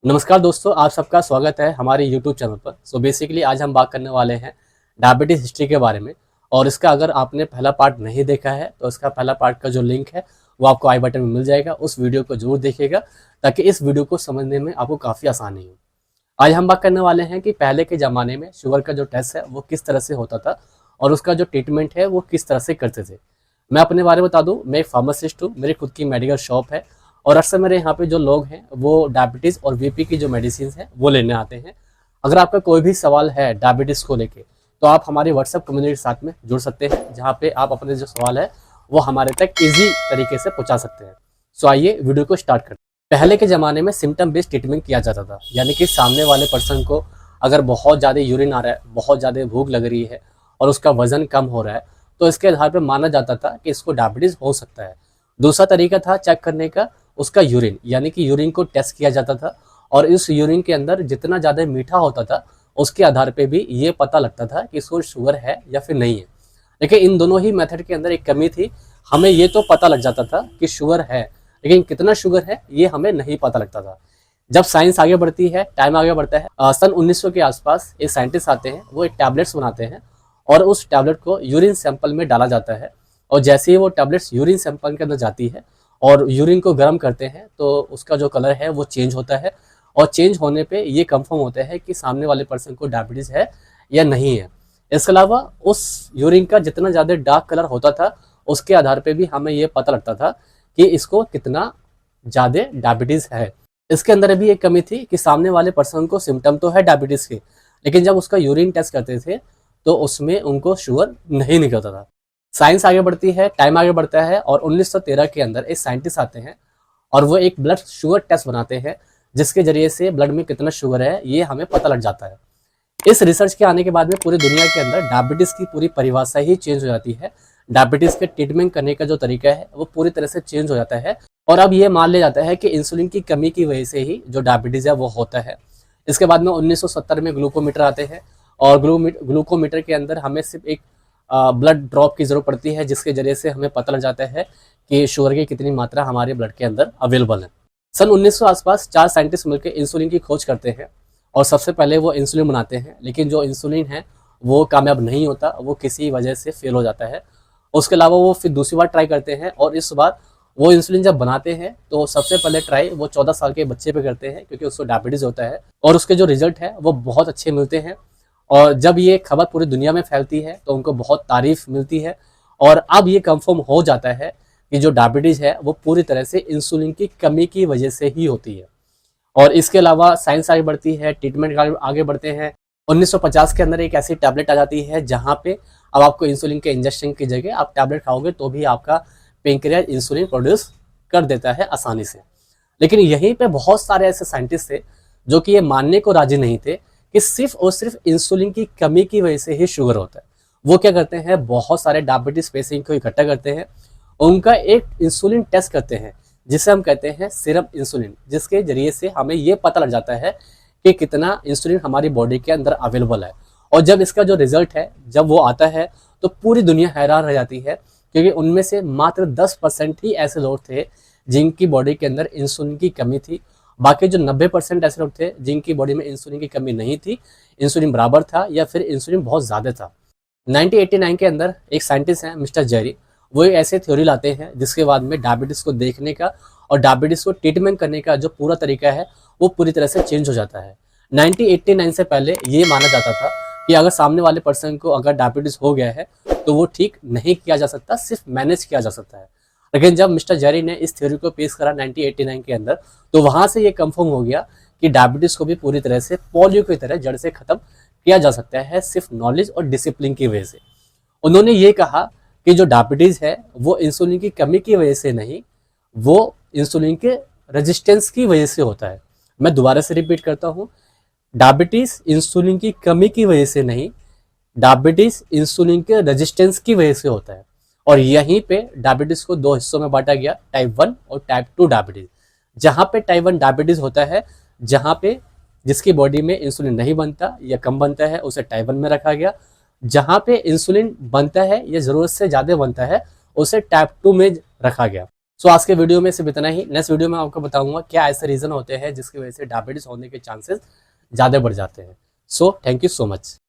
नमस्कार दोस्तों, आप सबका स्वागत है हमारे YouTube चैनल पर। सो बेसिकली आज हम बात करने वाले हैं डायबिटीज़ हिस्ट्री के बारे में। और इसका अगर आपने पहला पार्ट नहीं देखा है तो इसका पहला पार्ट का जो लिंक है वो आपको आई बटन में मिल जाएगा। उस वीडियो को जरूर देखिएगा ताकि इस वीडियो को समझने में आपको काफ़ी आसानी हो। आज हम बात करने वाले हैं कि पहले के ज़माने में शुगर का जो टेस्ट है वो किस तरह से होता था और उसका जो ट्रीटमेंट है वो किस तरह से करते थे। मैं अपने बारे में बता दूँ, मैं एक फार्मासिस्ट हूँ, मेरी खुद की मेडिकल शॉप है और अक्सर मेरे यहाँ पे जो लोग हैं वो डायबिटीज़ और बीपी की जो मेडिसिन है वो लेने आते हैं। अगर आपका कोई भी सवाल है डायबिटीज़ को लेके तो आप हमारी व्हाट्सएप कम्युनिटी के साथ में जुड़ सकते हैं, जहाँ पे आप अपने जो सवाल है वो हमारे तक ईजी तरीके से पहुँचा सकते हैं। सो आइए वीडियो को स्टार्ट करते हैं। पहले के ज़माने में सिम्टम बेस्ड ट्रीटमेंट किया जाता था, यानी कि सामने वाले पर्सन को अगर बहुत ज़्यादा यूरिन आ रहा है, बहुत ज़्यादा भूख लग रही है और उसका वजन कम हो रहा है तो इसके आधार पर माना जाता था कि इसको डायबिटीज़ हो सकता है। दूसरा तरीका था चेक करने का उसका यूरिन, यानी कि यूरिन को टेस्ट किया जाता था और इस यूरिन के अंदर जितना ज़्यादा मीठा होता था उसके आधार पे भी ये पता लगता था कि इसको शुगर है या फिर नहीं है। लेकिन इन दोनों ही मेथड के अंदर एक कमी थी, हमें ये तो पता लग जाता था कि शुगर है, लेकिन कितना शुगर है ये हमें नहीं पता लगता था। जब साइंस आगे बढ़ती है, टाइम आगे बढ़ता है, सन 1900 के आसपास एक साइंटिस्ट आते हैं, वो एक टैबलेट्स बनाते हैं और उस टैबलेट को यूरिन सैंपल में डाला जाता है। और जैसे ही वो टैबलेट्स यूरिन सैंपल के अंदर जाती है और यूरिन को गर्म करते हैं तो उसका जो कलर है वो चेंज होता है और चेंज होने पे ये कंफर्म होता है कि सामने वाले पर्सन को डायबिटीज़ है या नहीं है। इसके अलावा उस यूरिन का जितना ज़्यादा डार्क कलर होता था उसके आधार पे भी हमें ये पता लगता था कि इसको कितना ज़्यादा डायबिटीज़ है। इसके अंदर भी एक कमी थी कि सामने वाले पर्सन को सिम्टम तो है डायबिटीज़ के, लेकिन जब उसका यूरिन टेस्ट करते थे तो उसमें उनको शुगर नहीं निकलता था। साइंस आगे बढ़ती है, टाइम आगे बढ़ता है और 1913 के अंदर एक साइंटिस्ट आते हैं और वो एक ब्लड शुगर टेस्ट बनाते हैं जिसके जरिए से ब्लड में कितना शुगर है ये हमें पता लग जाता है। इस रिसर्च के आने के बाद में पूरी दुनिया के अंदर डायबिटीज़ की पूरी परिभाषा ही चेंज हो जाती है। डायबिटीज़ के ट्रीटमेंट करने का जो तरीका है वो पूरी तरह से चेंज हो जाता है और अब ये मान लिया जाता है कि इंसुलिन की कमी की वजह से ही जो डायबिटीज़ है वो होता है। इसके बाद में 1970 में ग्लूकोमीटर आते हैं और ग्लूकोमीटर के अंदर हमें सिर्फ एक ब्लड ड्रॉप की जरूरत पड़ती है जिसके जरिए से हमें पता लग जाता है कि शुगर की कितनी मात्रा हमारे ब्लड के अंदर अवेलेबल है। सन 1900 आसपास 4 साइंटिस्ट मिलकर इंसुलिन की खोज करते हैं और सबसे पहले वो इंसुलिन बनाते हैं, लेकिन जो इंसुलिन है वो कामयाब नहीं होता, वो किसी वजह से फेल हो जाता है। उसके अलावा वो फिर दूसरी बार ट्राई करते हैं और इस बार वो इंसुलिन जब बनाते हैं तो सबसे पहले ट्राई वो 14 साल के बच्चे पे करते हैं क्योंकि उसको डायबिटीज़ होता है और उसके जो रिजल्ट है वो बहुत अच्छे मिलते हैं। और जब ये खबर पूरी दुनिया में फैलती है तो उनको बहुत तारीफ मिलती है और अब ये कंफर्म हो जाता है कि जो डायबिटीज़ है वो पूरी तरह से इंसुलिन की कमी की वजह से ही होती है। और इसके अलावा साइंस आगे बढ़ती है, ट्रीटमेंट आगे बढ़ते हैं। 1950 के अंदर एक ऐसी टैबलेट आ जाती है जहाँ पे अब आपको इंसुलिन के इंजेक्शन की जगह आप टैबलेट खाओगे तो भी आपका पेंक्रियाज इंसुलिन प्रोड्यूस कर देता है आसानी से। लेकिन यहीं पे बहुत सारे ऐसे साइंटिस्ट थे जो कि ये मानने को राजी नहीं थे कि सिर्फ और सिर्फ इंसुलिन की कमी की वजह से ही शुगर होता है। वो क्या करते हैं, बहुत सारे डायबिटीज पेशेंट को इकट्ठा करते हैं, उनका एक इंसुलिन टेस्ट करते हैं जिसे हम कहते हैं सीरम इंसुलिन, जिसके जरिए से हमें ये पता लग जाता है कि कितना इंसुलिन हमारी बॉडी के अंदर अवेलेबल है। और जब इसका जो रिजल्ट है जब वो आता है तो पूरी दुनिया हैरान रह जाती है क्योंकि उनमें से मात्र 10% ही ऐसे लोग थे जिनकी बॉडी के अंदर इंसुलिन की कमी थी। बाकी जो 90% ऐसे लोग थे जिनकी बॉडी में इंसुलिन की कमी नहीं थी, इंसुलिन बराबर था या फिर इंसुलिन बहुत ज़्यादा था। 1989 के अंदर एक साइंटिस्ट हैं मिस्टर जेरी, वो एक ऐसे थ्योरी लाते हैं जिसके बाद में डायबिटीज़ को देखने का और डायबिटीज़ को ट्रीटमेंट करने का जो पूरा तरीका है वो पूरी तरह से चेंज हो जाता है। 1989 से पहले ये माना जाता था कि अगर सामने वाले पर्सन को अगर डायबिटीज़ हो गया है तो वो ठीक नहीं किया जा सकता, सिर्फ मैनेज किया जा सकता है। लेकिन जब मिस्टर जेरी ने इस थ्योरी को पेश करा 1989 के अंदर तो वहाँ से ये कंफर्म हो गया कि डायबिटीज़ को भी पूरी तरह से पोलियो की तरह जड़ से ख़त्म किया जा सकता है, सिर्फ नॉलेज और डिसिप्लिन की वजह से। उन्होंने ये कहा कि जो डायबिटीज़ है वो इंसुलिन की कमी की वजह से नहीं, वो इंसुलिन के रेजिस्टेंस की वजह से होता है। मैं दोबारा से रिपीट करता हूँ, डायबिटीज़ इंसुलिन की कमी की वजह से नहीं, डायबिटीज़ इंसुलिन के रेजिस्टेंस की वजह से होता है। और यहीं पे डायबिटीज़ को 2 हिस्सों में बांटा गया, टाइप 1 और टाइप 2 डायबिटीज़। जहाँ पे टाइप 1 डायबिटीज़ होता है, जहाँ पे जिसकी बॉडी में इंसुलिन नहीं बनता या कम बनता है उसे टाइप 1 में रखा गया। जहाँ पे इंसुलिन बनता है या ज़रूरत से ज़्यादा बनता है उसे टाइप 2 में रखा गया। सो आज के वीडियो में सिर्फ इतना ही। नेक्स्ट वीडियो में आपको बताऊंगा क्या ऐसे रीजन होते हैं जिसकी वजह से डायबिटीज होने के चांसेस ज़्यादा बढ़ जाते हैं। So thank you so much.